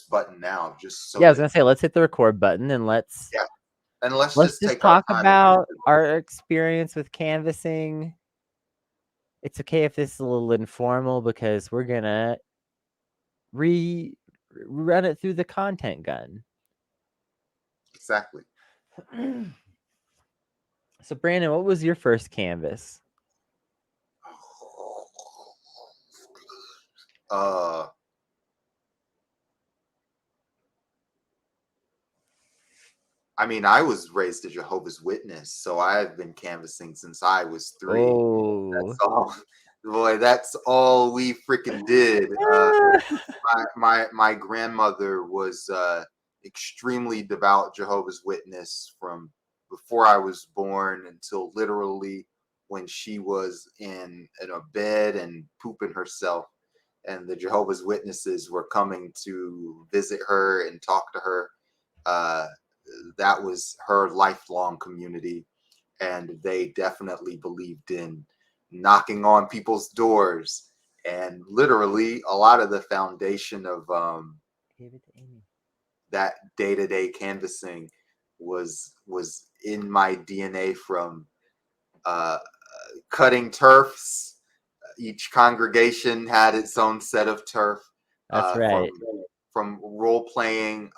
button now, just so Yeah, I was that gonna say, let's hit the record button and let's and let's let's just just take our talk time and about our experience with canvassing. It's okay if this is a little informal because we're gonna run it through the content gun. exactly. So, Brandon, what was your first canvas? I mean, I was raised a Jehovah's Witness, so I've been canvassing since I was 3. That's Oh, all. Boy, that's all we freaking did. My grandmother was extremely devout Jehovah's Witness from before I was born until literally when she was in a bed and pooping herself, and the Jehovah's Witnesses were coming to visit her and talk to her. Uh, that was her lifelong community, and they definitely believed in knocking on people's doors, and literally a lot of the foundation of that day-to-day canvassing was in my DNA from uh, cutting turfs. Each congregation had its own set of turf. that's uh, right. from from role playing.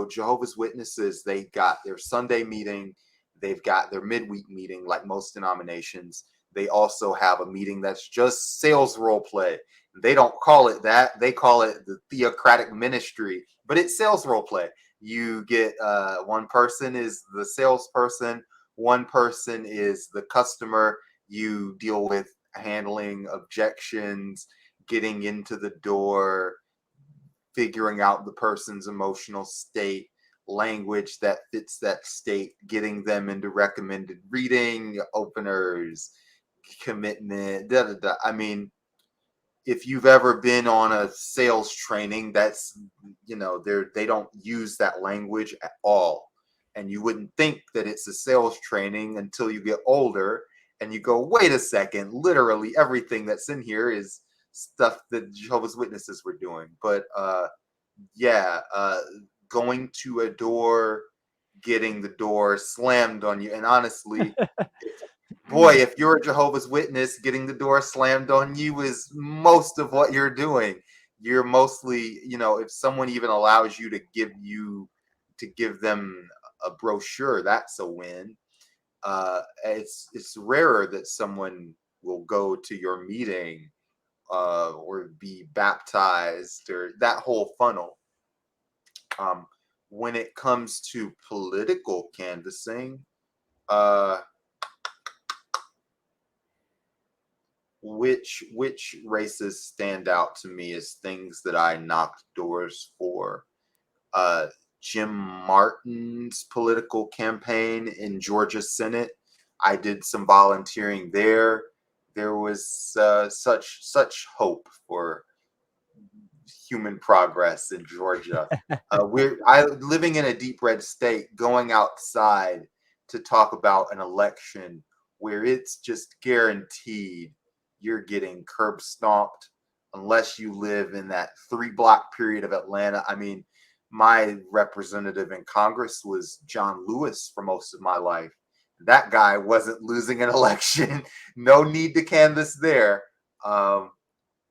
Jehovah's Witnesses, they got their Sunday meeting, they've got their midweek meeting, like most denominations. They also have a meeting that's just sales role play. They don't call it that; they call it the theocratic ministry, but it's sales role play. You get one person is the salesperson, one person is the customer. You deal with handling objections, getting into the door, figuring out the person's emotional state, language that fits that state, getting them into recommended reading, openers, commitment, da da da. I mean, if you've ever been on a sales training, that's they don't use that language at all. And you wouldn't think that it's a sales training until you get older and you go, wait a second, literally everything that's in here is stuff that Jehovah's Witnesses were doing. But yeah, going to a door, getting the door slammed on you. And honestly, boy, if you're a Jehovah's Witness, getting the door slammed on you is most of what you're doing. You're mostly, if someone even allows you to give them a brochure, that's a win. It's rarer that someone will go to your meeting or be baptized or that whole funnel. Um, when it comes to political canvassing, uh, which races stand out to me as things that I knocked doors for. Uh, Jim Martin's political campaign in Georgia Senate, I did some volunteering there. There was such hope for human progress in Georgia. I living in a deep red state, going outside to talk about an election where it's just guaranteed you're getting curb stomped unless you live in that 3 block period of Atlanta. I mean, my representative in Congress was John Lewis for most of my life. That guy wasn't losing an election. No need to canvass there.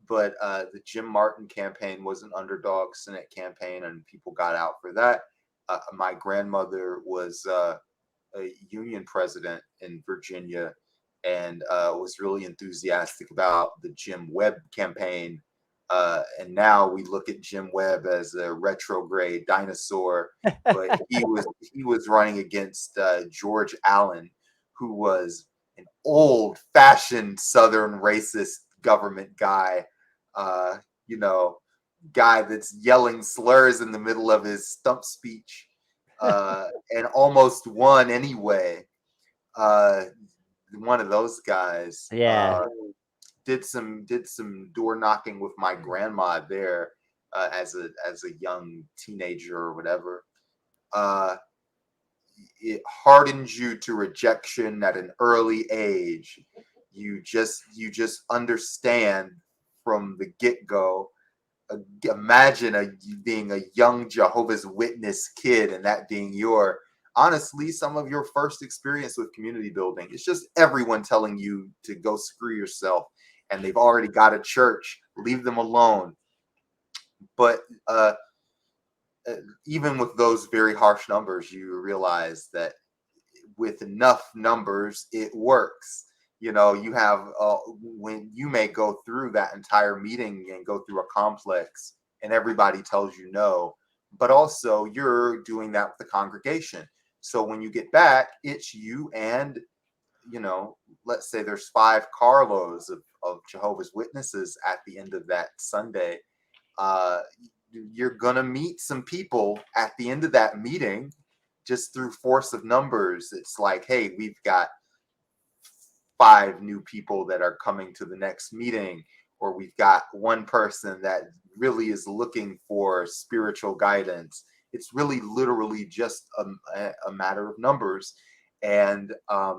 But the Jim Martin campaign was an underdog Senate campaign, and people got out for that. My grandmother was a union president in Virginia and was really enthusiastic about the Jim Webb campaign. And now we look at Jim Webb as a retrograde dinosaur, but he was running against George Allen, who was an old-fashioned Southern racist government guy. Uh, you know, guy that's yelling slurs in the middle of his stump speech, and almost won anyway. Uh, One of those guys. Yeah. Did some door knocking with my grandma there as a young teenager or whatever. Uh, it hardens you to rejection at an early age. You just understand from the get go imagine being a young Jehovah's Witness kid and that being your honestly some of your first experience with community building. It's just everyone telling you to go screw yourself, and they've already got a church. Leave them alone. But uh, even with those very harsh numbers, you realize that with enough numbers, it works. You have when you may go through that entire meeting and go through a complex, and everybody tells you no, but also you're doing that with the congregation. So when you get back, it's you and you know, let's say there's 5 carloads of Jehovah's Witnesses at the end of that Sunday. uh, you're gonna meet some people at the end of that meeting just through force of numbers. It's like, hey, we've got 5 new people that are coming to the next meeting, or we've got one person that really is looking for spiritual guidance. It's really literally just a matter of numbers. And uh,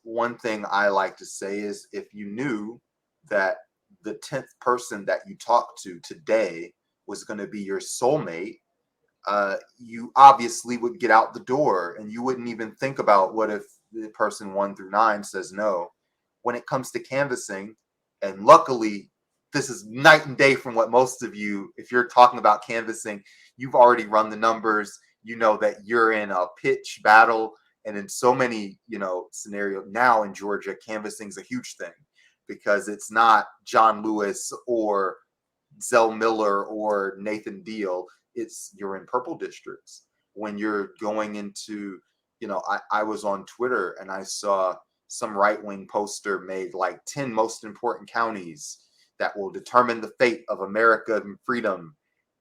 one thing I like to say is if you knew that the 10th person that you talked to today was going to be your soulmate, you obviously would get out the door and you wouldn't even think about what if the person 1 through 9 says no. When it comes to canvassing, and luckily, this is night and day from what most of you, if you're talking about canvassing, you've already run the numbers. You know that you're in a pitch battle, and in so many scenarios now in Georgia, canvassing is a huge thing because it's not John Lewis or Zell Miller or Nathan Deal. It's you're in purple districts. When you're going into, I was on Twitter and I saw some right wing poster made like 10 most important counties that will determine the fate of America and freedom.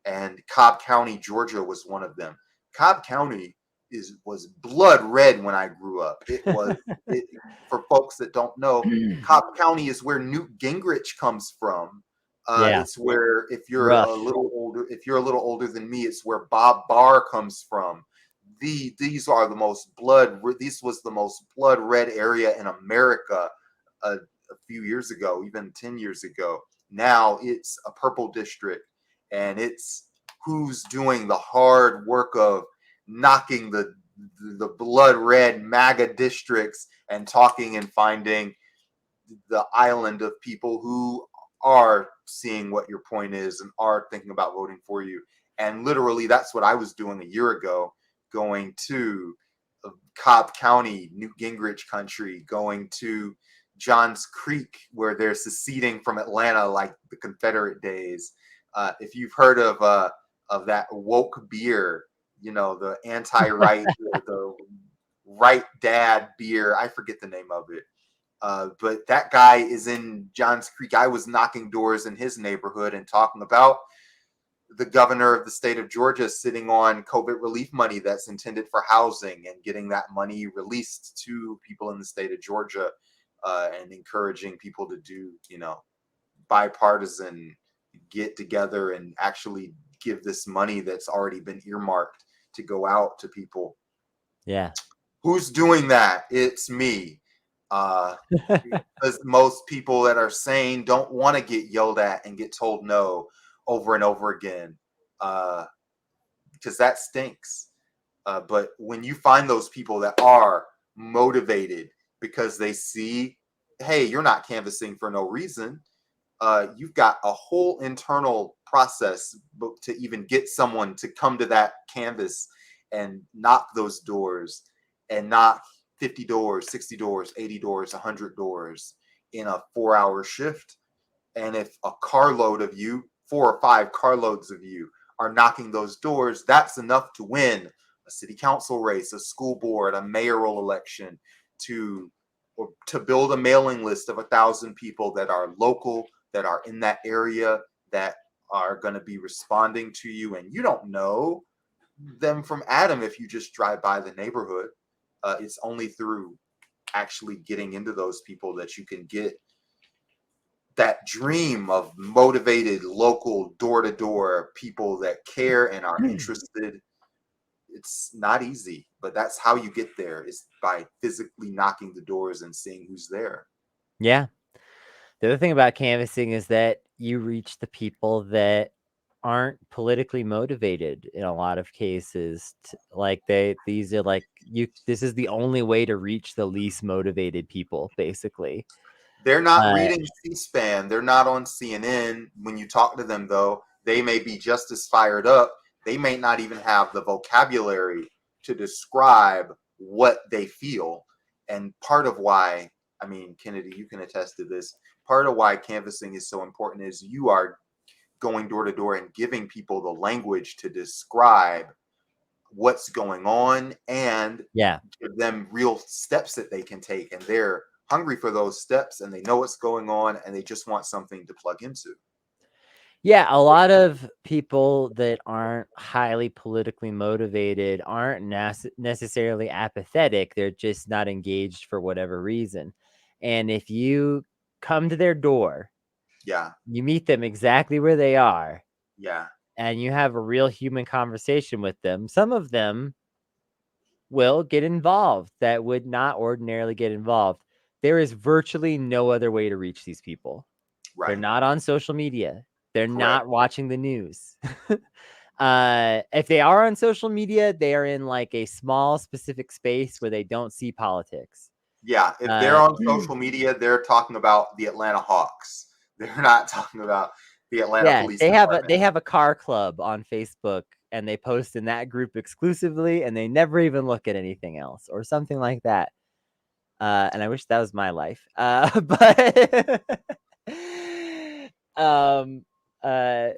And Cobb County, Georgia was one of them. Cobb County was blood red when I grew up. For folks that don't know, Cobb County is where Newt Gingrich comes from. Yeah. It's where Rough. if you're a little older than me, it's where Bob Barr comes from. These are the most blood. This was the most blood red area in America a few years ago, even 10 years ago. Now it's a purple district, and it's who's doing the hard work of knocking the blood red MAGA districts and talking and finding the island of people who are seeing what your point is and are thinking about voting for you. And literally, that's what I was doing a year ago, going to Cobb County, Newt Gingrich country, going to Johns Creek, where they're seceding from Atlanta like the Confederate days. If you've heard of that woke beer, the anti-right, the right dad beer, I forget the name of it. But that guy is in Johns Creek. I was knocking doors in his neighborhood and talking about the governor of the state of Georgia sitting on COVID relief money that's intended for housing and getting that money released to people in the state of Georgia, and encouraging people to do, bipartisan get together and actually give this money that's already been earmarked to go out to people. Yeah. Who's doing that? It's me. Because most people that are sane don't want to get yelled at and get told no over and over again, because that stinks. But when you find those people that are motivated because they see, hey, you're not canvassing for no reason. You've got a whole internal process to even get someone to come to that canvas and knock those doors and knock 50 doors, 60 doors, 80 doors, 100 doors in a 4-hour shift. And if a carload of you, 4 or 5 carloads of you, are knocking those doors, that's enough to win a city council race, a school board, a mayoral election, to build a mailing list of 1,000 people that are local, that are in that area, that are going to be responding to you. And you don't know them from Adam if you just drive by the neighborhood. It's only through actually getting into those people that you can get that dream of motivated local door-to-door people that care and are interested. It's not easy, but that's how you get there, is by physically knocking the doors and seeing who's there. Yeah. The other thing about canvassing is that you reach the people that aren't politically motivated in a lot of cases. Like these are like you. This is the only way to reach the least motivated people, basically. They're not Uh, reading C-SPAN. They're not on CNN. When you talk to them, though, they may be just as fired up. They may not even have the vocabulary to describe what they feel. And part of why, I mean, Kennedy, you can attest to this. Part of why canvassing is so important is you are going door to door and giving people the language to describe what's going on and yeah. give them real steps that they can take. And they're hungry for those steps and they know what's going on and they just want something to plug into. Yeah, a lot of people that aren't highly politically motivated aren't necessarily apathetic. They're just not engaged for whatever reason. And if you come to their door, Yeah. you meet them exactly where they are, Yeah. and you have a real human conversation with them, some of them will get involved that would not ordinarily get involved. There is virtually no other way to reach these people. They're Right. not on social media. They're Correct. not watching the news. If they are on social media, they are in like a small specific space where they don't see politics. Yeah. If they're Uh, on social media, they're talking about the Atlanta Hawks. They're not talking about the Atlanta yeah, Police they have Department. a car club on Facebook, and they post in that group exclusively, and they never even look at anything else or something like that. And I wish that was my life. But um, uh,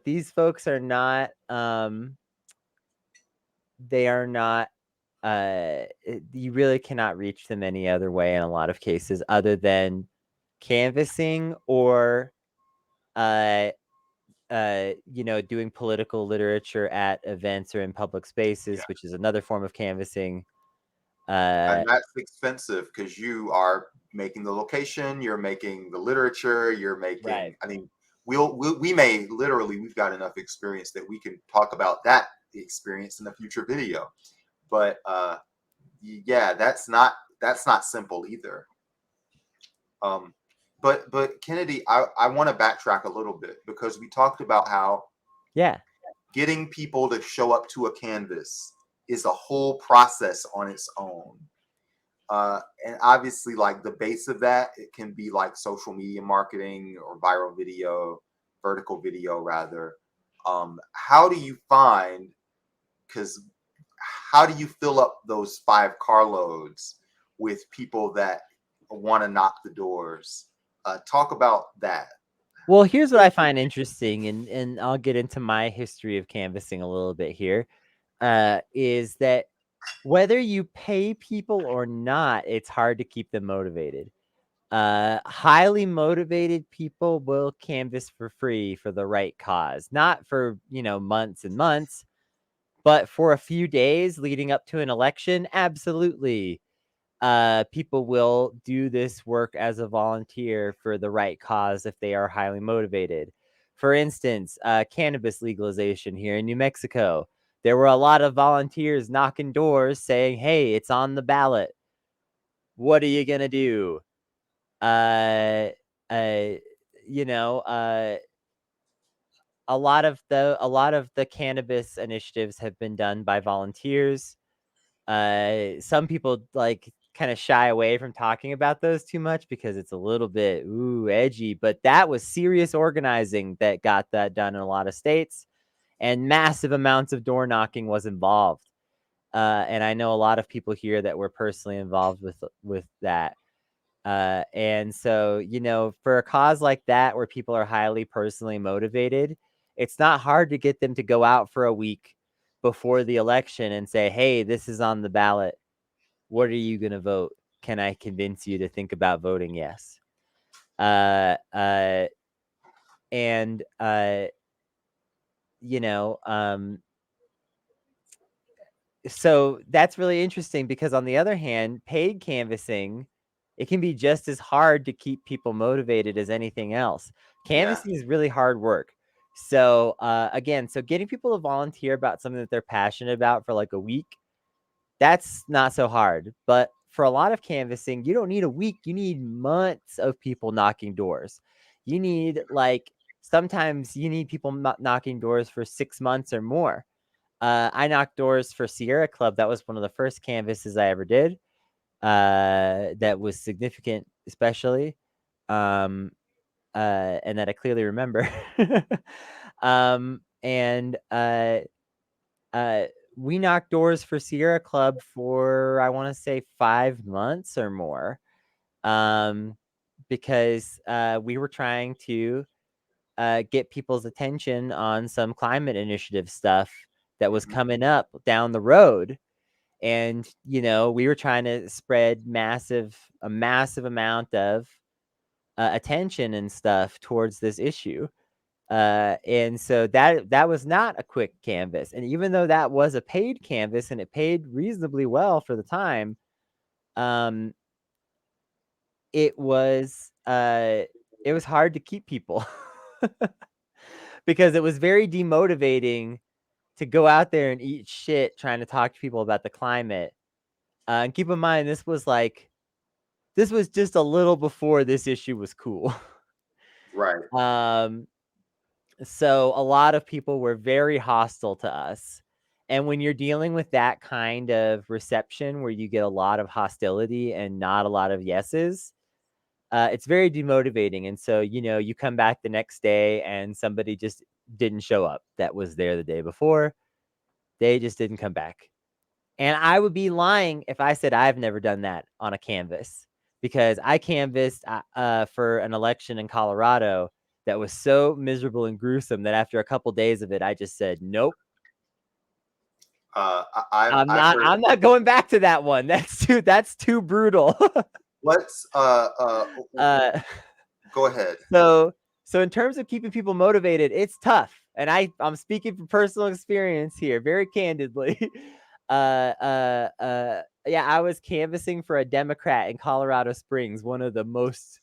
these folks are not. They are not. You really cannot reach them any other way in a lot of cases, other than canvassing or uh doing political literature at events or in public Yeah. spaces, which is another form of canvassing. Uh, And that's expensive because you are making the location, you're making the literature, you're right. making, I mean, we may literally, we've got enough experience that we can talk about that experience in a future video. But yeah, that's not simple either. Um, but Kennedy, I want to backtrack a little bit because we talked about how Yeah. getting people to show up to a canvas is a whole process on its own. And obviously, like the base of that, it can be like social media marketing or viral video, vertical video rather. How do you find, because how do you fill up those 5 carloads with people that want to knock the doors? Talk about that. Well, here's what I find interesting, and I'll get into my history of canvassing a little bit here. Is that whether you pay people or not, it's hard to keep them motivated. Highly motivated people will canvas for free for the right cause, not for months and months, but for a few days leading up to an election. Absolutely, people will do this work as a volunteer for the right cause if they are highly motivated. For instance, cannabis legalization here in New Mexico. There were a lot of volunteers knocking doors saying, "Hey, it's on the ballot. What are you gonna do?" Uh, uh, you know, uh, a lot of the cannabis initiatives have been done by volunteers. Some people like kind of shy away from talking about those too much because it's a little bit edgy, but that was serious organizing that got that done in a lot of states, and massive amounts of door knocking was involved. And I know a lot of people here that were personally involved with that. And so, for a cause like that where people are highly personally motivated, it's not hard to get them to go out for a week before the election and say, "Hey, this is on the ballot. What are you going to vote? Can I convince you to think about voting yes?" Uh, uh, and, you know, um, so that's really interesting because on the other hand, paid canvassing, it can be just as hard to keep people motivated as anything else. Yeah. Canvassing is really hard work. So again, so getting people to volunteer about something that they're passionate about for like a week, that's not so hard. But for a lot of canvassing, you don't need a week, you need months of people knocking doors. You need like sometimes you need people knocking doors for 6 months or more. I knocked doors for Sierra Club. That was one of the first canvases I ever did. That was significant, especially, and that I clearly remember. And we knocked doors for Sierra Club for, I want to say, 5 months or more, because we were trying to get people's attention on some climate initiative stuff that was Mhm. coming up down the road. And, we were trying to spread a massive amount of attention and stuff towards this issue. And so that was not a quick canvas. And even though that was a paid canvas and it paid reasonably well for the time, um, it was hard to keep people because it was very demotivating to go out there and eat shit trying to talk to people about the climate. And keep in mind, this was just a little before this issue was cool. Right. um, So a lot of people were very hostile to us. And when you're dealing with that kind of reception where you get a lot of hostility and not a lot of yeses, it's very demotivating. And so, you come back the next day and somebody just didn't show up that was there the day before. They just didn't come back. And I would be lying if I said I've never done that on a canvas, because I canvassed for an election in Colorado that was so miserable and gruesome that after a couple days of it, I just said, nope, I've heard. I'm not going back to that one. That's too brutal. Let's uh, go ahead. so, so in terms of keeping people motivated, it's tough. And I'm speaking from personal experience here, very candidly. Yeah, I was canvassing for a Democrat in Colorado Springs, one of the most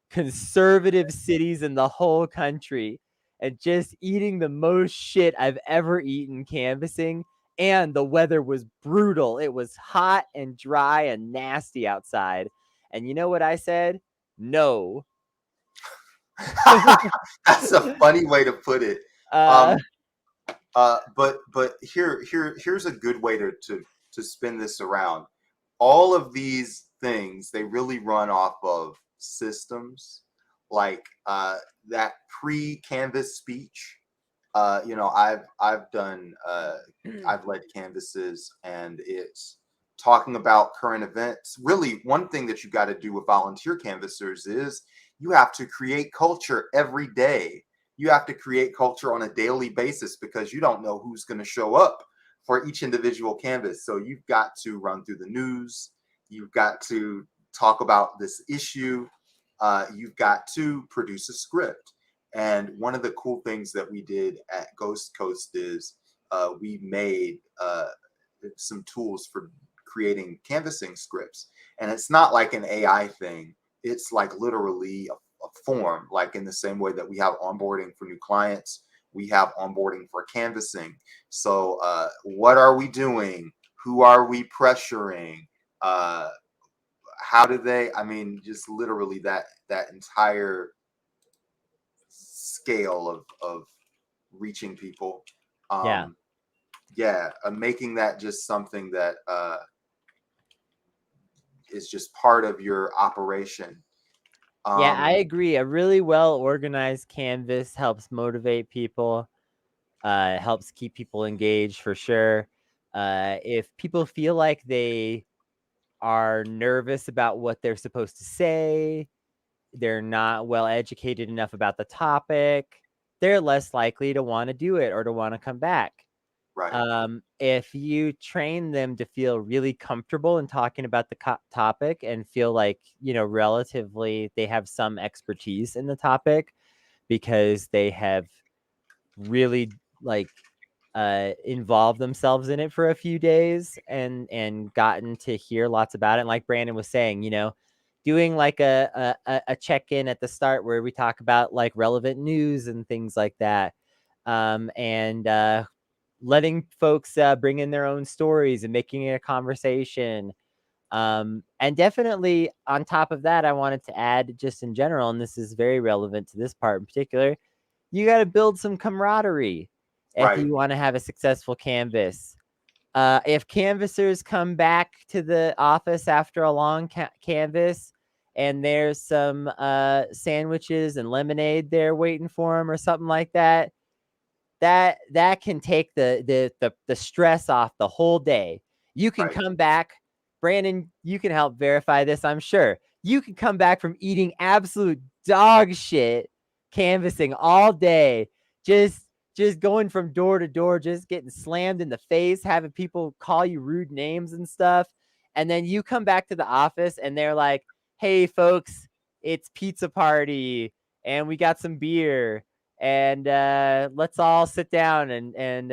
conservative cities in the whole country, and just eating the most shit I've ever eaten canvassing. And the weather was brutal. It was hot and dry and nasty outside. And you know what I said? No. That's a funny way to put it. uh, Um, but here's a good way to spin this around. All of these things, they really run off of systems, like that pre-canvas speech. I've led canvases, and it's talking about current events. Really, one thing that you got to do with volunteer canvassers is you have to create culture every day. You have to create culture on a daily basis, because you don't know who's going to show up for each individual canvas. So you've got to run through the news. You've got to talk about this issue. You've got to produce a script. And one of the cool things that we did at Ghost Coast is we made some tools for creating canvassing scripts. And it's not like an AI thing. It's like literally a form, like in the same way that we have onboarding for new clients, we have onboarding for canvassing. So what are we doing? Who are we pressuring? Uh, how do they, I mean, just literally that entire scale of reaching people. yeah. Um, yeah, making that just something that is just part of your operation. Yeah, I Um, agree. A really well organized canvas helps motivate people, helps keep people engaged for sure. If people feel like they are nervous about what they're supposed to say, they're not well educated enough about the topic, they're less likely to want to do it or to want to come back. right, If you train them to feel really comfortable in talking about the topic and feel like, relatively they have some expertise in the topic because they have really like involved themselves in it for a few days and gotten to hear lots about it. And like Brandon was saying, doing like a check-in at the start where we talk about like relevant news and things like that. And letting folks bring in their own stories and making it a conversation. And definitely on top of that, I wanted to add just in general, and this is very relevant to this part in particular, you got to build some camaraderie if Right. you want to have a successful canvas. If canvassers come back to the office after a long canvas and there's some sandwiches and lemonade there waiting for them or something like that, that can take the stress off the whole day. You can Right. come back, Brandon, you can help verify this, I'm sure. You can come back from eating absolute dog shit, canvassing all day, just going from door to door, just getting slammed in the face, having people call you rude names and stuff. And then you come back to the office and they're like, "Hey folks, it's pizza party and we got some beer and let's all sit down and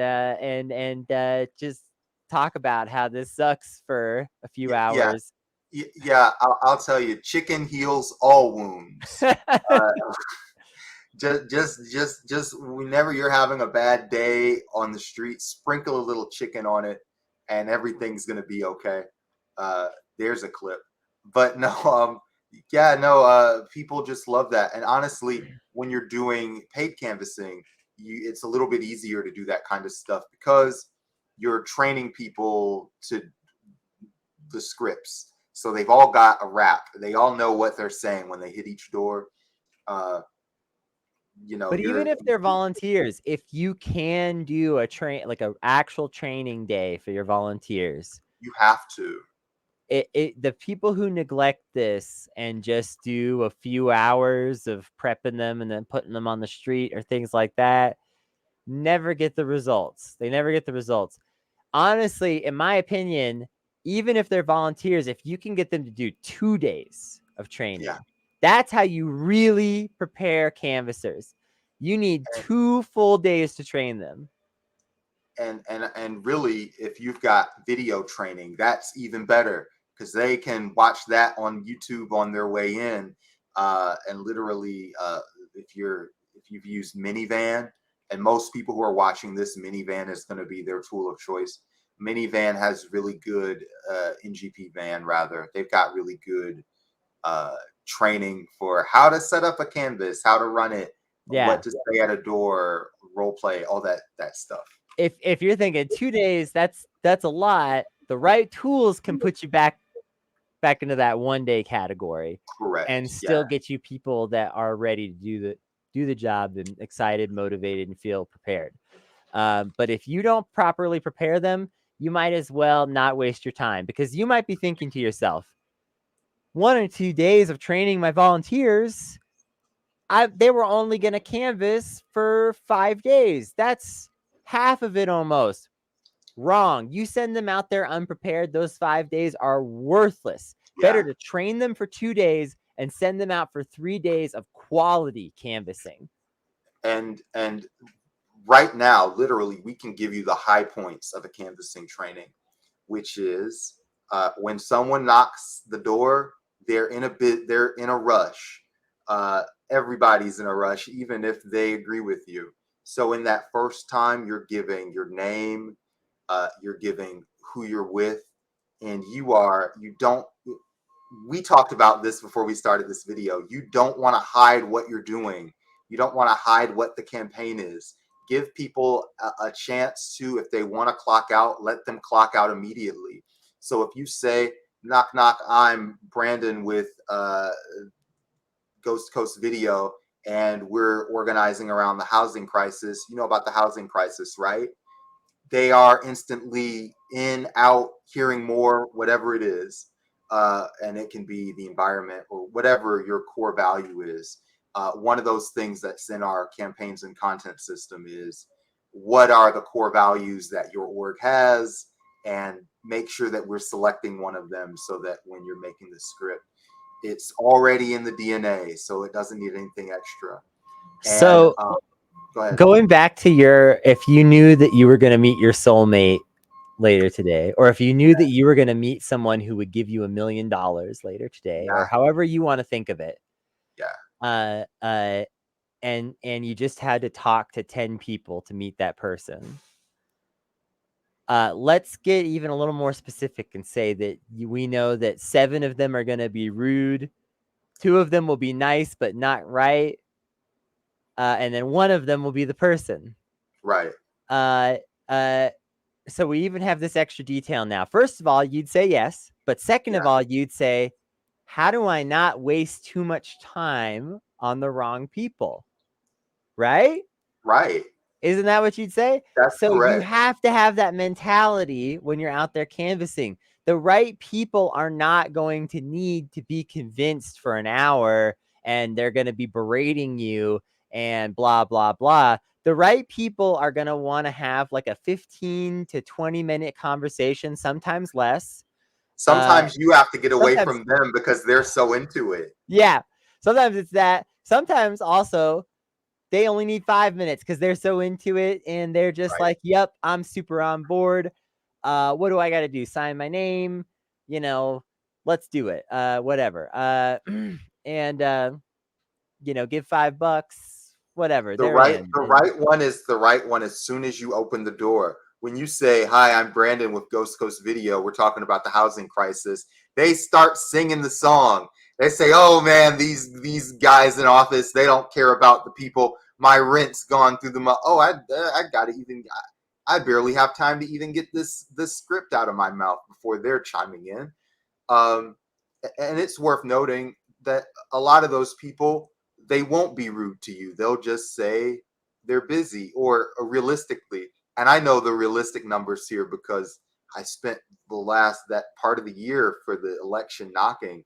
just talk about how this sucks for a few Yeah. Yeah. hours." Yeah. I'll tell you, chicken heals all wounds. Uh, just whenever you're having a bad day on the street, sprinkle a little chicken on it, and everything's gonna be okay. Uh, there's a clip, but no, yeah, no, people just love that. And honestly, when you're doing paid canvassing, it's a little bit easier to do that kind of stuff because you're training people to the scripts, so they've all got a rap. They all know what they're saying when they hit each door. Uh, But even you're if they're volunteers, if you can do like a actual training day for your volunteers, you have to. the people who neglect this and just do a few hours of prepping them and then putting them on the street or things like that never get the results. They never get the results. Honestly, in my opinion, even if they're volunteers, if you can get them to do 2 days of Yeah. training, that's how you really prepare canvassers. You need 2 full days to train them. And really, if you've got video training, that's even better because they can watch that on YouTube on their way in. And literally, if you've used Minivan, and most people who are watching this, Minivan is going to be their tool of choice. Minivan has really good NGP van, rather. They've got really good uh, training for how to set up a canvas, how to run it, Yeah. what to say at a door, role play, all that stuff. If you're thinking 2 days, that's a lot. The right tools can put you back into that 1 day category and Correct. Yeah. still get you people that are ready to do the job and excited, motivated, and feel prepared. But if you don't properly prepare them, you might as well not waste your time because you might be thinking to yourself, 1 or 2 days of training my volunteers, they were only going to canvas for 5 days. That's half of it almost. Wrong. You send them out there unprepared, those 5 days are worthless. Yeah. Better to train them for 2 days and send them out for 3 days of quality canvassing. And right now, literally, we can give you the high points of a canvassing training, which is when someone knocks the door, they're in a rush. Everybody's in a rush, even if they agree with you. So in that first time, you're giving your name, you're giving who you're with, and you don't. We talked about this before we started this video. You don't want to hide what you're doing. You don't want to hide what the campaign is. Give people a chance to, if they want to clock out, let them clock out immediately. So if you say, knock, knock, I'm Brandon with Ghost Coast Video, and we're organizing around the housing crisis. You know about the housing crisis, right? They are instantly in, out, hearing more, whatever it is. And it can be the environment or whatever your core value is. One of those things that's in our campaigns and content system is what are the core values that your org has, and make sure that we're selecting one of them so that when you're making the script, it's already in the DNA, so it doesn't need anything extra. And So go ahead. going back to if you knew that you were going to meet your soulmate later today, or if you knew that you were going to meet someone who would give you $1 million later today, or Yeah, however you want to think of it, yeah. uh, uh, and you just had to talk to 10 people to meet that person, Let's get even a little more specific and say that we know that 7 of them are going to be rude. 2 of them will be nice, but not right. And then 1 of them will be the person. Right. Uh, uh, so we even have this extra detail now. First of all, you'd say yes. But second Yeah. of all, you'd say, how do I not waste too much time on the wrong people? Right? Right. Isn't that what you'd say? That's So you correct. have to have that mentality when you're out there canvassing. The right people are not going to need to be convinced for an hour and they're going to be berating you and blah, blah, blah. The right people are going to want to have like a 15 to 20-minute conversation, sometimes less. Sometimes you have to get away Sometimes, from them because they're so into it. yeah, sometimes it's that. Sometimes also they only need 5 minutes because they're so into it and they're just Right. like, yep, I'm super on board. What do I got to do? Sign my name, you know, let's do it. Whatever. And, give $5, whatever. They're in. The And right one is the right one as soon as you open the door. When you say, "Hi, I'm Brandon with Ghost Coast Video. We're talking about the housing crisis." They start singing the song. They say, "Oh man, these guys in office, they don't care about the people. My rent's gone through the oh, I got to even I barely have time to even get this script out of my mouth before they're chiming in." Um, and it's worth noting that a lot of those people, they won't be rude to you. They'll just say they're busy or realistically. And I know the realistic numbers here because I spent that part of the year for the election knocking.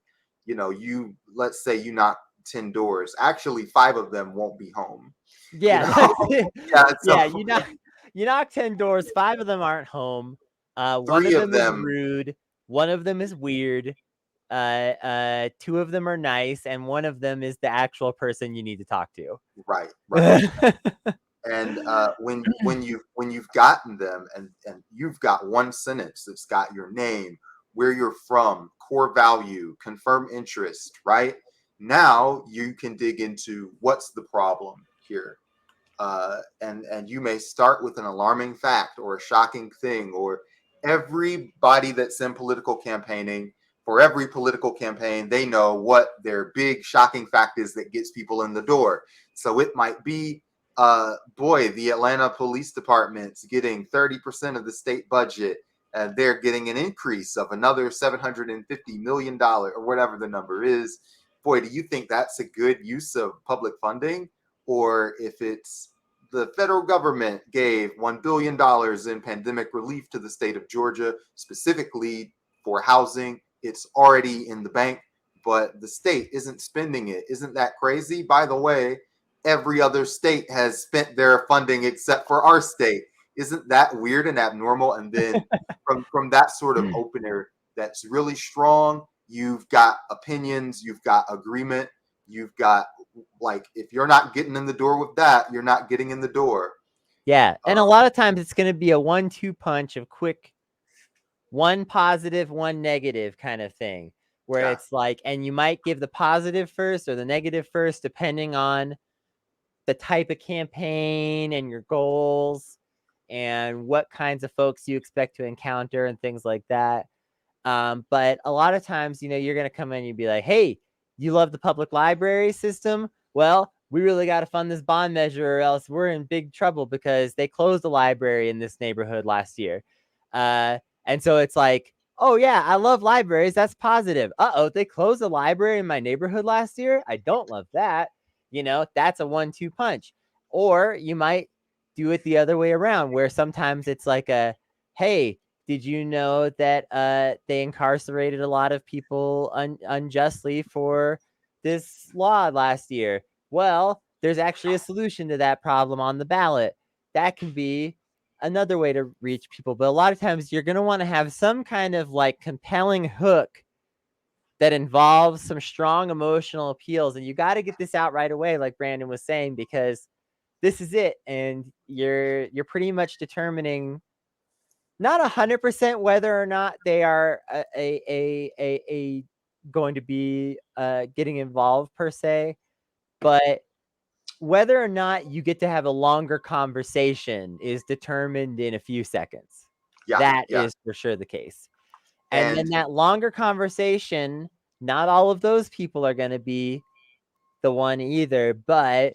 Let's say you knock 10 doors. Actually, 5 of them won't be home. You yeah, know, that's it. yeah. Yeah, So you knock 10 doors, 5 of them aren't home. One of 3 of them is them, rude, one of them is weird. 2 of them are nice, and 1 of them is the actual person you need to talk to. right, right. And when you've gotten them and you've got one sentence that's got your name, where you're from, core value, confirm interest, right? Now you can dig into what's the problem here. And you may start with an alarming fact or a shocking thing, or everybody that's in political campaigning, for every political campaign, they know what their big shocking fact is that gets people in the door. So it might be, boy, the Atlanta Police Department's getting 30% of the state budget, and they're getting an increase of another $750 million or whatever the number is. Boy, do you think that's a good use of public funding? Or if it's the federal government gave $1 billion in pandemic relief to the state of Georgia, specifically for housing. It's already in the bank, but the state isn't spending it. Isn't that crazy? By the way, every other state has spent their funding except for our state. Isn't that weird and abnormal? And then from that sort of opener that's really strong, you've got opinions, you've got agreement, you've got, like, if you're not getting in the door with that, you're not getting in the door. Yeah, Uh, and a lot of times it's going to be a 1-2 punch of quick, one positive, one negative kind of thing, where yeah, it's like, and you might give the positive first or the negative first, depending on the type of campaign and your goals and what kinds of folks you expect to encounter and things like that. But a lot of times, you're going to come in and you'd be like, hey, you love the public library system? Well, we really got to fund this bond measure or else we're in big trouble because they closed the library in this neighborhood last year. And so it's like, oh, yeah, I love libraries. That's positive. Uh-oh, they closed the library in my neighborhood last year? I don't love that. That's a 1-2 punch. Or you might do it the other way around, where sometimes it's like a, hey, did you know that they incarcerated a lot of people unjustly for this law last year? Well, there's actually a solution to that problem on the ballot. That can be another way to reach people. But a lot of times you're going to want to have some kind of like compelling hook that involves some strong emotional appeals. And you got to get this out right away, like Brandon was saying, because this is it. And you're pretty much determining not 100% whether or not they are a going to be getting involved per se, but whether or not you get to have a longer conversation is determined in a few seconds. Yeah, That yeah. is for sure the case. And then And that longer conversation, not all of those people are going to be the one either, but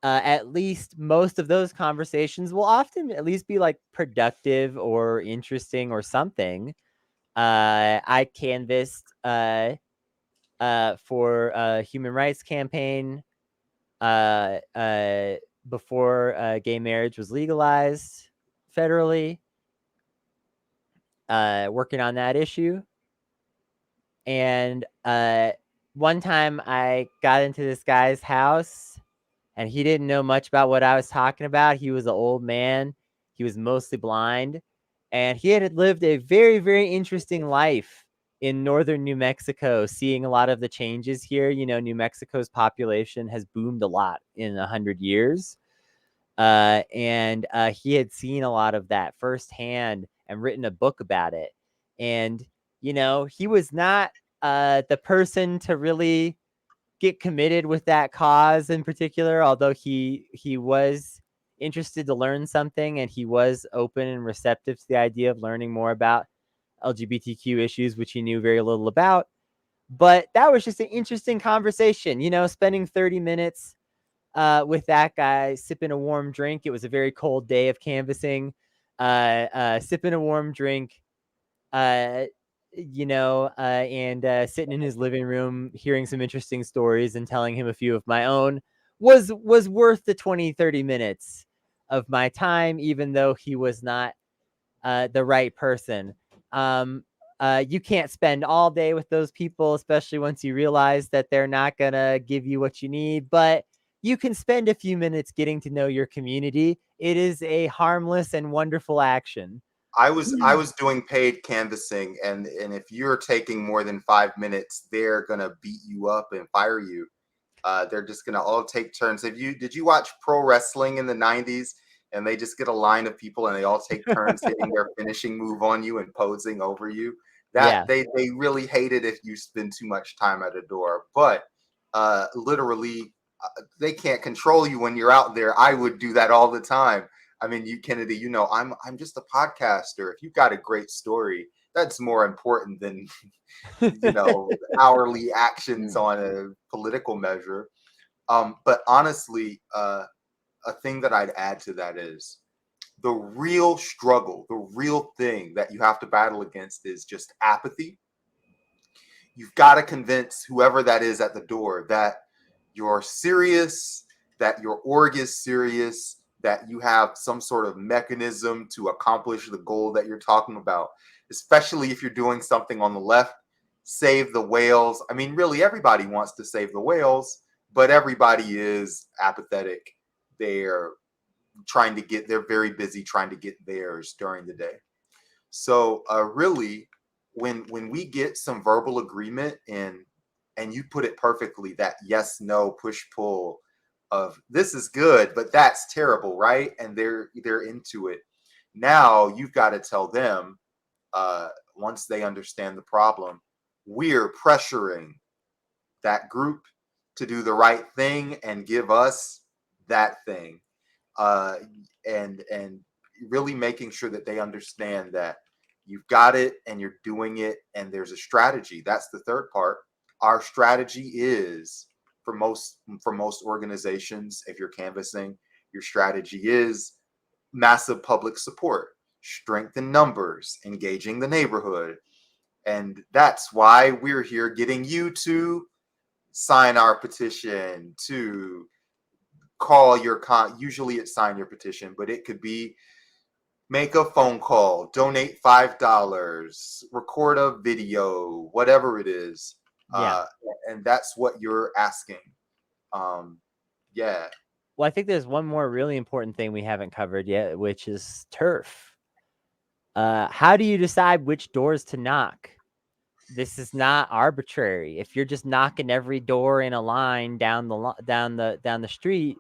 at least most of those conversations will often at least be like productive or interesting or something. I canvassed for a human rights campaign uh, uh, before gay marriage was legalized federally, working on that issue. And one time I got into this guy's house and he didn't know much about what I was talking about. He was an old man. He was mostly blind. And he had lived a very, very interesting life in northern New Mexico, seeing a lot of the changes here. You know, New Mexico's population has boomed a lot in 100 years. And he had seen a lot of that firsthand and written a book about it. And, you know, he was not the person to really get committed with that cause in particular, although he was interested to learn something and he was open and receptive to the idea of learning more about LGBTQ issues, which he knew very little about. But that was just an interesting conversation, you know, spending 30 minutes with that guy sipping a warm drink. It was a very cold day of canvassing, sipping a warm drink, uh, and sitting in his living room, hearing some interesting stories and telling him a few of my own was worth the 20-30 minutes of my time, even though he was not the right person. Um, you can't spend all day with those people, especially once you realize that they're not gonna give you what you need, but you can spend a few minutes getting to know your community. It is a harmless and wonderful action. I was doing paid canvassing, and if you're taking more than 5 minutes, they're gonna beat you up and fire you. They're just gonna all take turns. Have you Did you watch pro wrestling in the '90s? And they just get a line of people and they all take turns hitting their finishing move on you and posing over you. That Yeah. they really hate it if you spend too much time at a door. But literally, they can't control you when you're out there. I would do that all the time. I mean, you Kennedy, you know, I'm just a podcaster. If you've got a great story, that's more important than hourly actions on a political measure. But honestly, a thing that I'd add to that is the real struggle, the real thing that you have to battle against is just apathy. You've got to convince whoever that is at the door that you're serious, that your org is serious, that you have some sort of mechanism to accomplish the goal that you're talking about, especially if you're doing something on the left. Save the whales. I mean, really, everybody wants to save the whales, but everybody is apathetic. They're they're very busy trying to get theirs during the day. So really, when we get some verbal agreement and you put it perfectly, that yes, no, push, pull of this is good, but that's terrible, right? And they're into it. Now you've got to tell them, once they understand the problem, we're pressuring that group to do the right thing and give us that thing. uh, and really making sure that they understand that you've got it and you're doing it and there's a strategy. That's the third part. Our strategy is for most organizations, if you're canvassing, your strategy is massive public support, strength in numbers, engaging the neighborhood. And that's why we're here getting you to sign our petition, to call your usually it's sign your petition, but it could be make a phone call, donate $5, record a video, whatever it is. Yeah. And that's what you're asking. um yeah. Well, I think there's one more really important thing we haven't covered yet, which is turf. How do you decide which doors to knock? This is not arbitrary. If you're just knocking every door in a line down the street,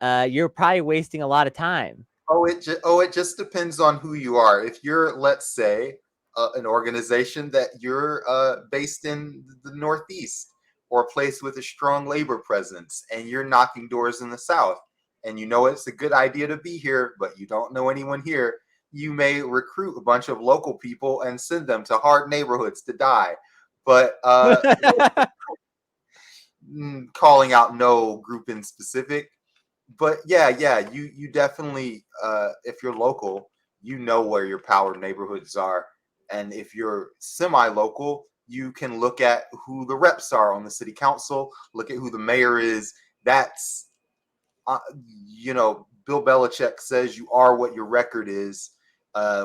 you're probably wasting a lot of time. It just depends on who you are. If you're, let's say, an organization that you're based in the Northeast or a place with a strong labor presence, and you're knocking doors in the South, and you know it's a good idea to be here, but you don't know anyone here, you may recruit a bunch of local people and send them to hard neighborhoods to die. But calling out no group in specific. But yeah, you definitely, if you're local, you know where your power neighborhoods are, and if you're semi-local, you can look at who the reps are on the city council, look at who the mayor is. That's uh, Bill Belichick says you are what your record is.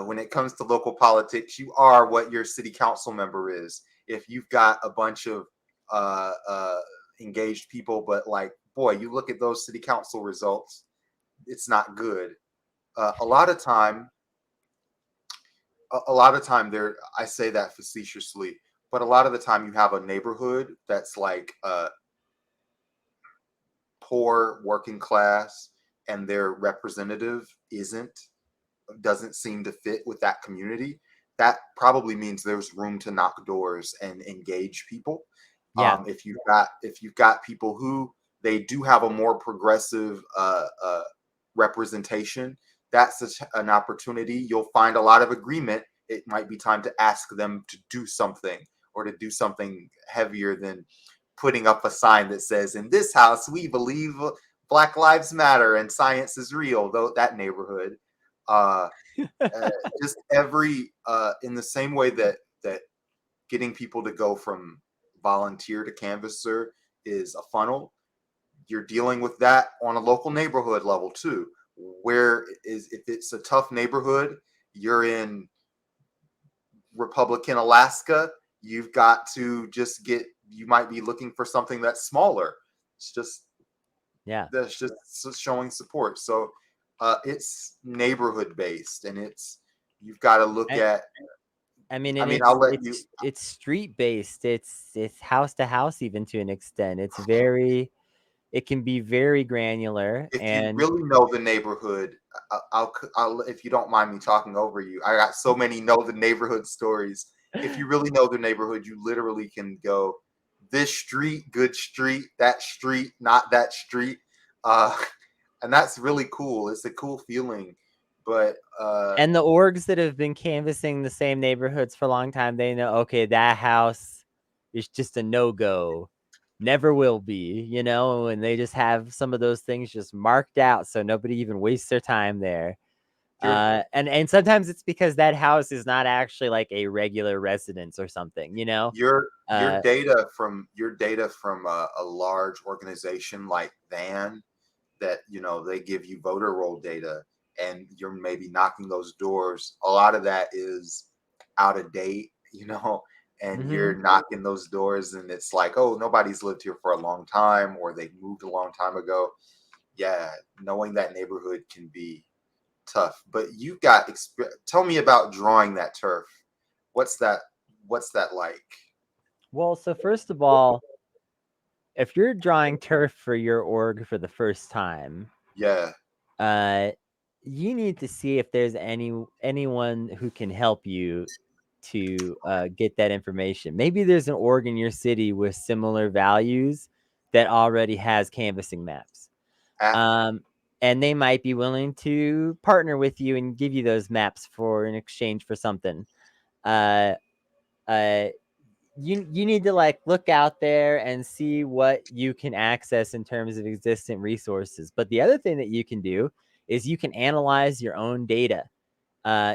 When it comes to local politics, you are what your city council member is. If you've got a bunch of uh, uh, engaged people, but like, boy, you look at those city council results, it's not good. A lot of time, there. I say that facetiously, but a lot of the time, you have a neighborhood that's like poor, working class, and their representative doesn't seem to fit with that community. That probably means there's room to knock doors and engage people. Yeah. If you've got people who they do have a more progressive representation, that's an opportunity. You'll find a lot of agreement. It might be time to ask them to do something, or to do something heavier than putting up a sign that says, "In this house, we believe Black Lives Matter and science is real." Though that neighborhood, uh, uh, just every in the same way that getting people to go from volunteer to canvasser is a funnel, you're dealing with that on a local neighborhood level too. Where is If it's a tough neighborhood, you're in Republican Alaska, you've got to just get. You might be looking for something that's smaller. It's just Yeah. that's just showing support. So it's neighborhood based, and you've got to look I, at. I mean, I and mean, I'll let you. it's street based. It's house to house, even to an extent. It can be very granular, If you and really know the neighborhood, I'll, if you don't mind me talking over you, I got so many know the neighborhood stories. If you really know the neighborhood, you literally can go, this street, good street, that street, not that street, uh, and that's really cool. It's a cool feeling, but and the orgs that have been canvassing the same neighborhoods for a long time, they know, okay, that house is just a no-go. Never will be, and they just have some of those things just marked out so nobody even wastes their time there. your And sometimes it's because that house is not actually like a regular residence or something, your Uh, data from a large organization like Van, that they give you voter roll data, and you're maybe knocking those doors. A lot of that is out of date, and you're mhm. knocking those doors, and it's like, oh, nobody's lived here for a long time, or they moved a long time ago. Yeah, knowing that neighborhood can be tough. But you've got tell me about drawing that turf. What's that like? Well, so first of all, if you're drawing turf for your org for the first time, Yeah. uh, you need to see if there's anyone who can help you to get that information. Maybe there's an org in your city with similar values that already has canvassing maps. at, Um, and they might be willing to partner with you and give you those maps for in exchange for something. Uh, uh, you need to like look out there and see what you can access in terms of existing resources. But the other thing that you can do is you can analyze your own data.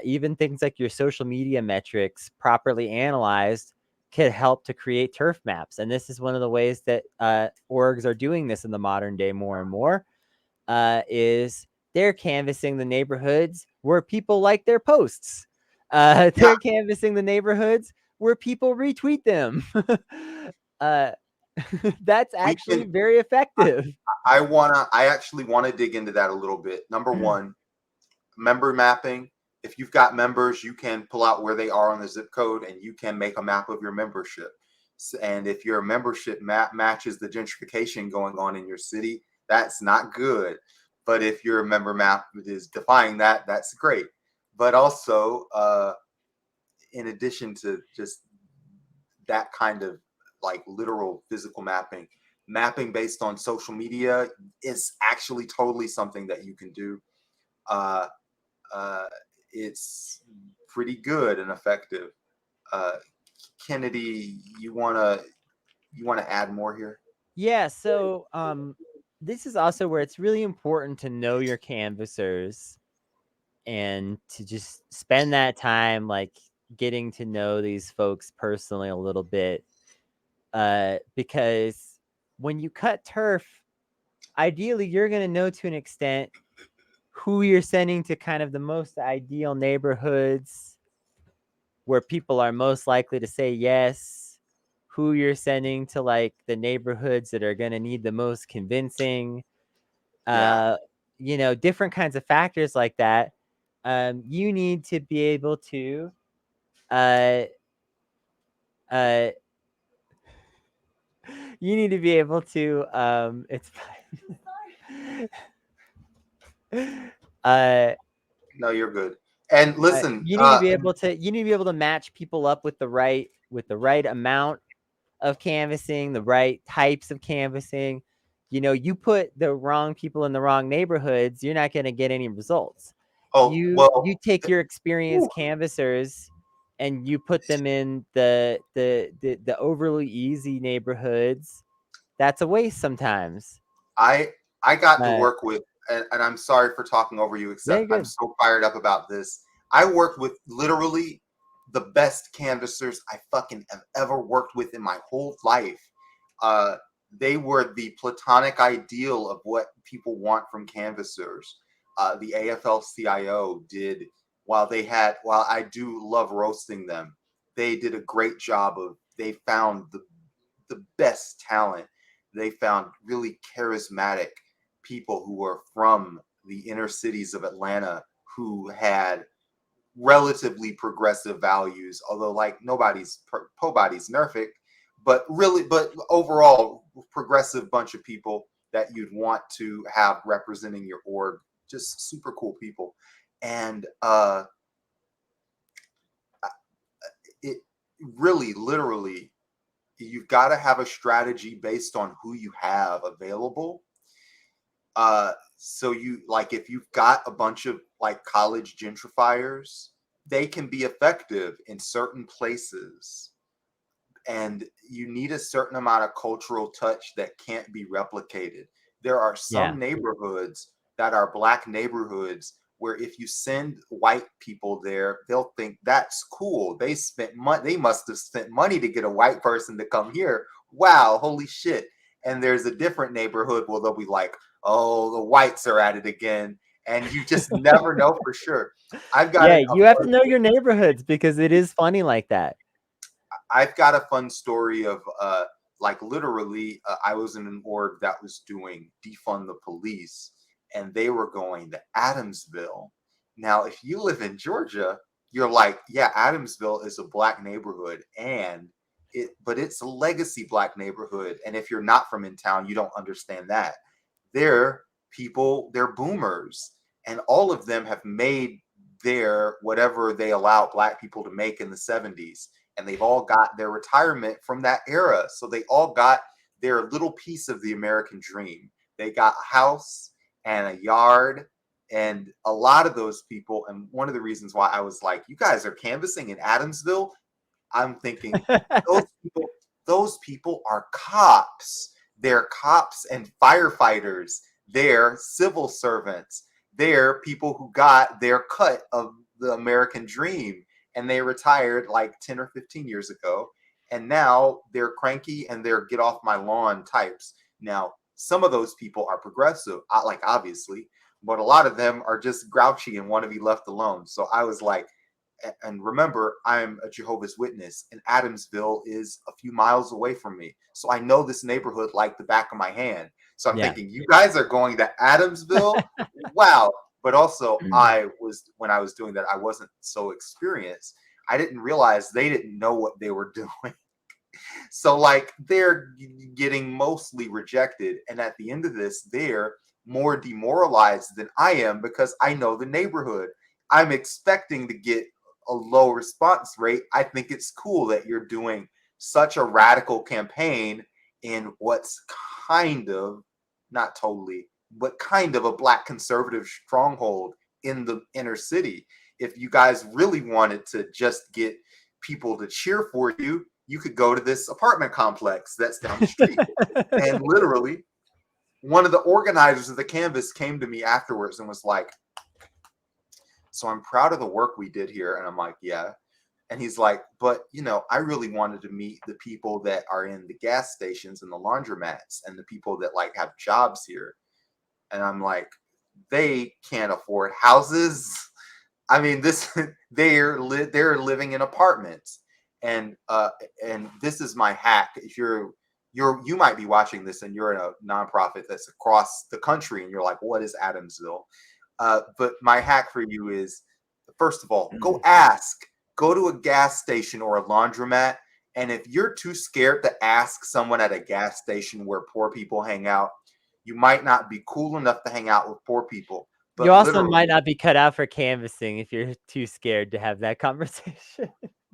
Even things like your social media metrics properly analyzed could help to create turf maps. And this is one of the ways that orgs are doing this in the modern day more and more, is they're canvassing the neighborhoods where people like their posts. yeah, They're canvassing the neighborhoods where people retweet them. uh, that's we actually can. very effective. I actually wanna dig into that a little bit. Number one, member mapping. If you've got members, you can pull out where they are on the zip code, and you can make a map of your membership. And if your membership map matches the gentrification going on in your city, that's not good. But if your member map is defying that, that's great. But also, in addition to just that kind of like literal physical mapping based on social media is actually totally something that you can do. Uh, uh, it's pretty good and effective. Uh, Kennedy, you wanna add more here? Yeah, so this is also where it's really important to know your canvassers and to just spend that time like getting to know these folks personally a little bit. Because when you cut turf, ideally you're going to know to an extent who you're sending to kind of the most ideal neighborhoods where people are most likely to say yes, who you're sending to like the neighborhoods that are going to need the most convincing, Yeah. uh, different kinds of factors like that. You need to be able to, uh, uh, it's fine. uh, No, you're good. And listen, you need to be able to match people up with the right amount of canvassing, the right types of canvassing. You put the wrong people in the wrong neighborhoods, you're not going to get any results. oh You well, take your whew, experienced canvassers and you put them in the overly easy neighborhoods. That's a waste sometimes. I I got to Uh, work with, and I'm sorry for talking over you, yeah, except you're I'm good. so fired up about this. I worked with literally the best canvassers I fucking have ever worked with in my whole life. Uh, they were the platonic ideal of what people want from canvassers. The AFL-CIO did, while I do love roasting them, they did a great job of, they found the best talent. They found really charismatic people who were from the inner cities of Atlanta who had relatively progressive values, although like nobody's nerfic, but overall progressive bunch of people that you'd want to have representing your org. Just super cool people. And it really literally, you've got to have a strategy based on who you have available. So you like, if you've got a bunch of like college gentrifiers, they can be effective in certain places, and you need a certain amount of cultural touch that can't be replicated. There are Yeah. some neighborhoods that are black neighborhoods where if you send white people there, they'll think that's cool. They must have spent money to get a white person to come here. Wow, holy shit. And there's a different neighborhood where they'll be like, "Oh, the whites are at it again." And you just never know for sure. I've got Yeah, a you have to fun know your neighborhoods because it is funny like that. I've got a fun story of like literally, I was in an org that was doing defund the police, and they were going to Adamsville. Now, if you live in Georgia, you're like, yeah, Adamsville is a black neighborhood, but it's a legacy black neighborhood. And if you're not from in town, you don't understand that. They're boomers, and all of them have made their whatever they allowed black people to make in the 70s, and they've all got their retirement from that era. So they all got their little piece of the American dream. They got a house and a yard, and a lot of those people. And one of the reasons why I was like, you guys are canvassing in Adamsville, I'm thinking those people, those people are cops. They're cops and firefighters. They're civil servants. They're people who got their cut of the American dream, and they retired like 10 or 15 years ago. And now they're cranky and they're get off my lawn types. Now, some of those people are progressive, like obviously, but a lot of them are just grouchy and want to be left alone. So I was like, and remember, I'm a Jehovah's Witness, and Adamsville is a few miles away from me. So I know this neighborhood like the back of my hand. So I'm Yeah. thinking, you guys are going to Adamsville? Wow. But also, when I was doing that, I wasn't so experienced. I didn't realize they didn't know what they were doing. So, like, they're getting mostly rejected. And at the end of this, they're more demoralized than I am because I know the neighborhood. I'm expecting to get a low response rate. I think it's cool that you're doing such a radical campaign in what's kind of, not totally, but kind of a black conservative stronghold in the inner city. if you guys really wanted to just get people to cheer for you, you could go to this apartment complex that's down the street. And literally, one of the organizers of the canvas came to me afterwards and was like, so I'm proud of the work we did here. And I'm like, yeah. And he's like, but I really wanted to meet the people that are in the gas stations and the laundromats and the people that like have jobs here. And I'm like, they can't afford houses. I mean, they're living in apartments. And this is my hack. If you might be watching this and you're in a nonprofit that's across the country and you're like, what is Adamsville? But my hack for you is, first of all, go to a gas station or a laundromat. And if you're too scared to ask someone at a gas station where poor people hang out, you might not be cool enough to hang out with poor people. But you also might not be cut out for canvassing if you're too scared to have that conversation.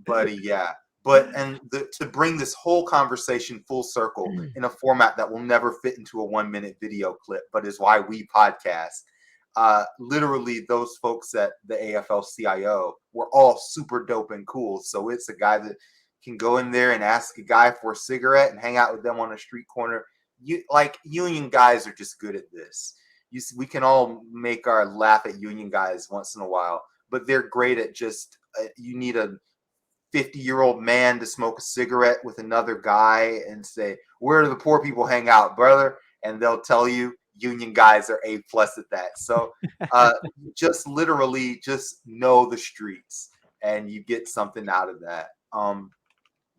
Buddy, yeah. But to bring this whole conversation full circle in a format that will never fit into a 1-minute video clip, but is why we podcast. Literally, those folks at the AFL-CIO were all super dope and cool. So it's a guy that can go in there and ask a guy for a cigarette and hang out with them on a street corner. Union guys are just good at this. We can all make our laugh at union guys once in a while, but they're great at just you need a 50-year-old man to smoke a cigarette with another guy and say, where do the poor people hang out, brother? And they'll tell you union guys are A+ at that. So just literally just know the streets and you get something out of that.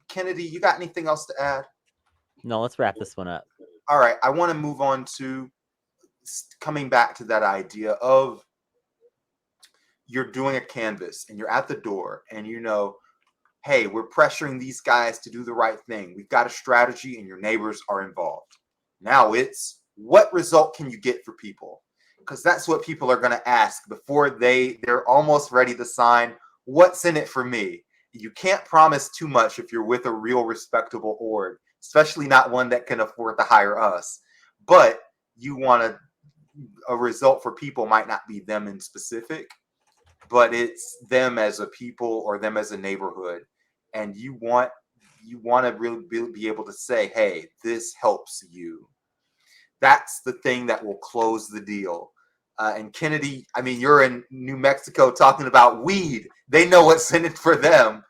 Kennedy, you got anything else to add? No, let's wrap this one up. All right. I want to move on to coming back to that idea of you're doing a canvas and you're at the door and hey, we're pressuring these guys to do the right thing. We've got a strategy and your neighbors are involved. Now it's what result can you get for people? Because that's what people are going to ask before they're almost ready to sign. What's in it for me? You can't promise too much if you're with a real respectable org, especially not one that can afford to hire us. But you want a result for people might not be them in specific, but it's them as a people or them as a neighborhood. And you want to really be able to say, hey, this helps you. That's the thing that will close the deal. And Kennedy, I mean, you're in New Mexico talking about weed. They know what's in it for them.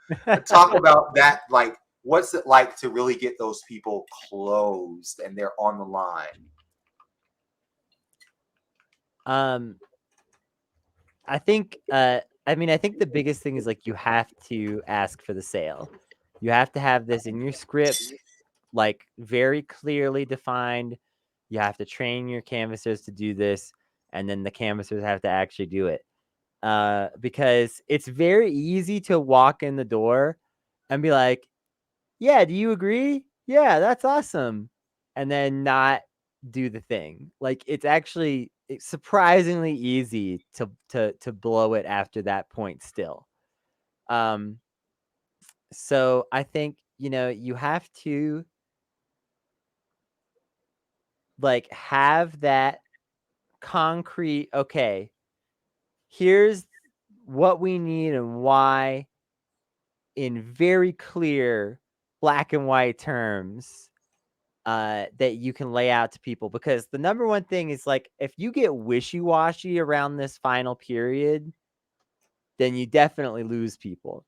Talk about that. Like, what's it like to really get those people closed and they're on the line? I think the biggest thing is like you have to ask for the sale. You have to have this in your script, like very clearly defined. You have to train your canvassers to do this, and then the canvassers have to actually do it. Because it's very easy to walk in the door and be like, yeah, do you agree? Yeah, that's awesome. And then not do the thing. Like it's surprisingly easy to blow it after that point still. So I think, you have to like have that concrete, okay, here's what we need and why in very clear black and white terms that you can lay out to people. Because the number one thing is like, if you get wishy-washy around this final period, then you definitely lose people.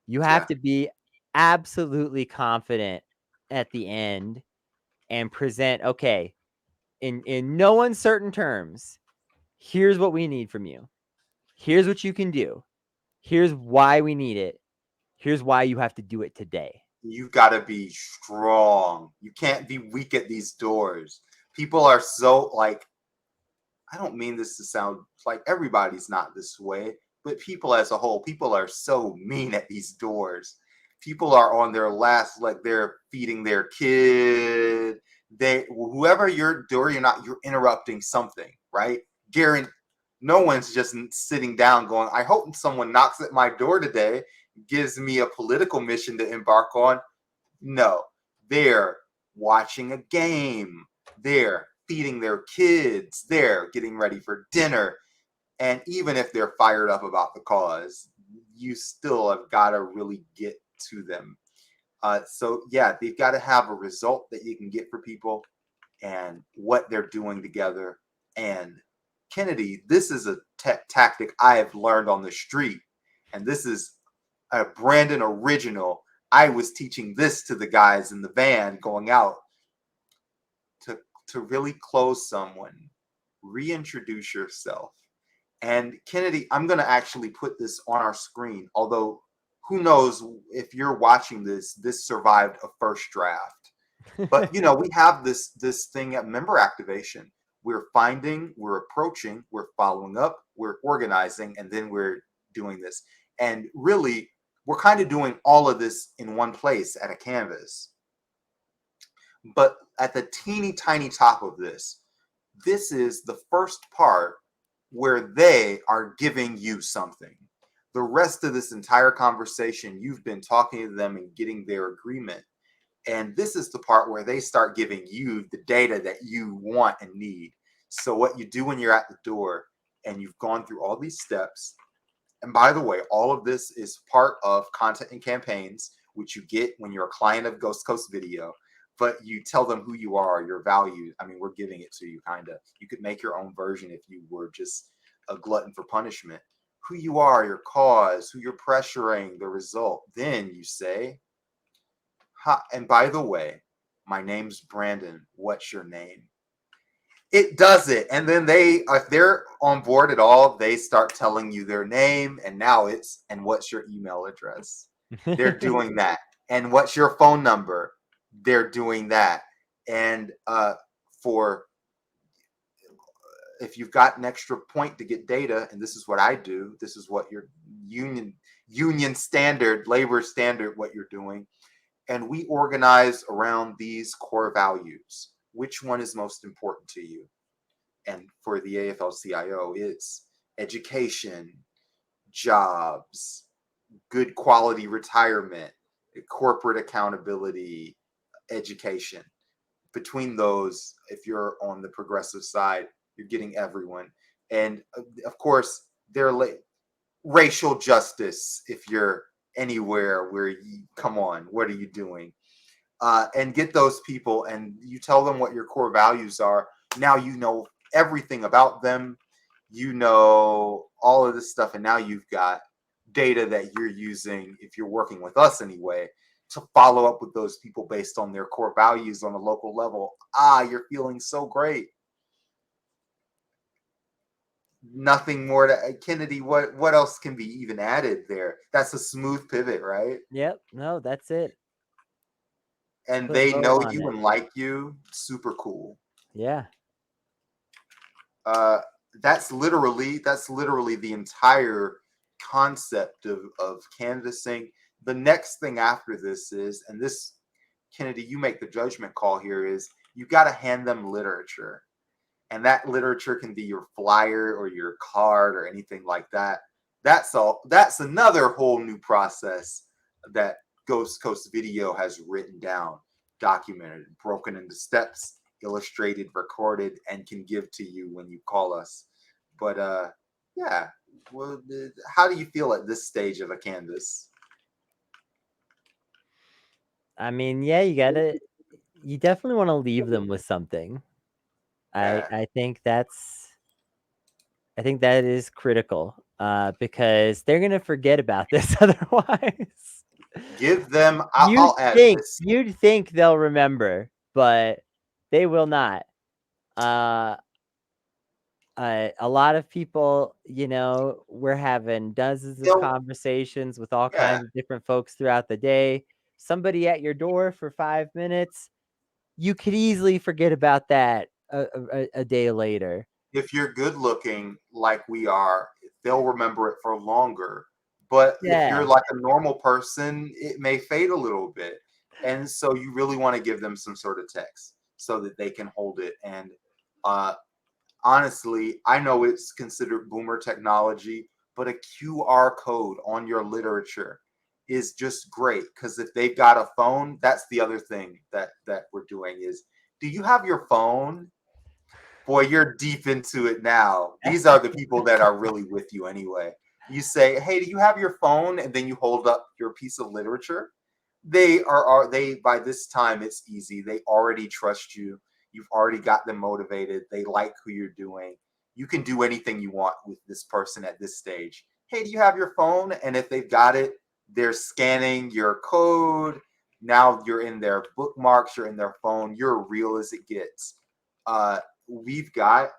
You have to be absolutely confident at the end and present, okay, in no uncertain terms, here's what we need from you. Here's what you can do. Here's why we need it. Here's why you have to do it today. You've got to be strong. You can't be weak at these doors. People are so like, I don't mean this to sound like everybody's not this way, but people as a whole, people are so mean at these doors. People are on their last, like they're feeding their kid. Whoever you're interrupting something, right? Guarantee no one's just sitting down going, I hope someone knocks at my door today, gives me a political mission to embark on. No, they're watching a game. They're feeding their kids. They're getting ready for dinner. And even if they're fired up about the cause, you still have got to really get to them. So yeah, they've got to have a result that you can get for people and what they're doing together. And Kennedy, this is a tactic I have learned on the street, and this is a Brandyn original. I was teaching this to the guys in the van going out to to really close someone. Reintroduce yourself. And Kennedy, I'm going to actually put this on our screen, although who knows if you're watching this, this survived a first draft. But you know, we have this thing at member activation. We're finding, we're approaching, we're following up, we're organizing, and then we're doing this. And really, we're kind of doing all of this in one place at a canvas. But at the teeny tiny top of this, this is the first part where they are giving you something. The rest of this entire conversation, you've been talking to them and getting their agreement. And this is the part where they start giving you the data that you want and need. So what you do when you're at the door and you've gone through all these steps, and by the way, all of this is part of content and campaigns, which you get when you're a client of Ghost Coast Video, but you tell them who you are, your values. I mean, we're giving it to you, kind of. You could make your own version if you were just a glutton for punishment. Who you are, your cause, who you're pressuring, the result. Then you say, ha, and by the way, my name's Brandyn. What's your name? It does it. And then they, if they're on board at all, they start telling you their name. And now it's, and what's your email address? They're doing that. And what's your phone number? They're doing that. And for, if you've got an extra point to get data, and this is what I do, this is what your union standard, labor standard, what you're doing. And we organize around these core values. Which one is most important to you? And for the AFL-CIO, it's education, jobs, good quality retirement, corporate accountability, education. Between those, if you're on the progressive side, you're getting everyone. And of course, they're racial justice. If you're anywhere where you, come on, what are you doing? And get those people and you tell them what your core values are. Now you know everything about them. You know all of this stuff. And now you've got data that you're using, if you're working with us anyway, to follow up with those people based on their core values on a local level. You're feeling so great. Nothing more to Kennedy. What else can be even added there? That's a smooth pivot, right? Yep. No, that's it. And Put a they bow know on you it. and like you. Super cool. Yeah. Uh, that's literally the entire concept of canvassing. The next thing after this is, and this, Kennedy, you make the judgment call here, is you got to hand them literature. And that literature can be your flyer or your card or anything like that. That's all. That's another whole new process that Ghost Coast Video has written down, documented, broken into steps, illustrated, recorded, and can give to you when you call us. But yeah. Well, how do you feel at this stage of a canvas? I mean, yeah, you definitely want to leave them with something. Yeah. I think that is critical because they're gonna forget about this otherwise. Give them. You'd I'll add think this. you'd think they'll remember, but they will not. Uh, a lot of people, we're having dozens of They'll, conversations with all yeah. kinds of different folks throughout the day. Somebody at your door for 5 minutes, you could easily forget about that a day later. If you're good looking like we are, they'll remember it for longer. But if you're Yeah. like a normal person, it may fade a little bit. And so you really want to give them some sort of text so that they can hold it. And uh, honestly, I know it's considered boomer technology, but a QR code on your literature is just great because if they've got a phone, that's the other thing that we're doing is, do you have your phone? Boy, you're deep into it now. These are the people that are really with you anyway. You say, "Hey, do you have your phone?" And then you hold up your piece of literature. They by this time it's easy. They already trust you. You've already got them motivated. They like who you're doing. You can do anything you want with this person at this stage. Hey, do you have your phone? And if they've got it, they're scanning your code. Now you're in their bookmarks, you're in their phone, you're real as it gets. We've got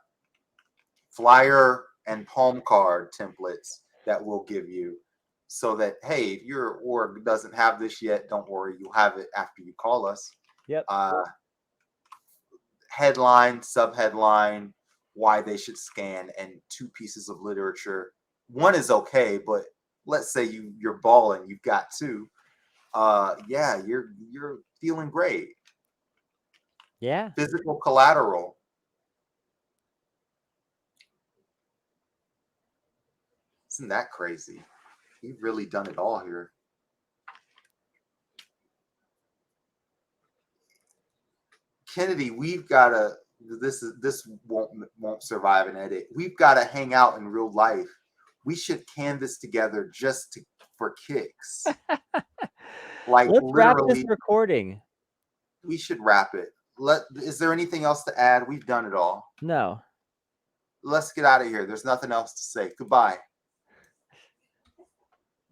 flyer and palm card templates that we'll give you so that, hey, if your org doesn't have this yet, don't worry, you'll have it after you call us. Yep. Headline, subheadline, why they should scan, and 2 pieces of literature. One is okay, but let's say you're balling, you've got 2. Yeah, you're feeling great. Yeah. Physical collateral. Isn't that crazy? You've really done it all here. Kennedy, we've got to. This won't survive an edit. We've got to hang out in real life. We should canvas together just for kicks. Like Let's wrap this literally, recording. we should wrap it. Is there anything else to add? We've done it all. No. Let's get out of here. There's nothing else to say. Goodbye.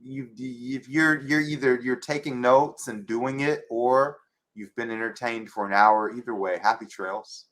If you're either you're taking notes and doing it, or you've been entertained for an hour. Either way, happy trails.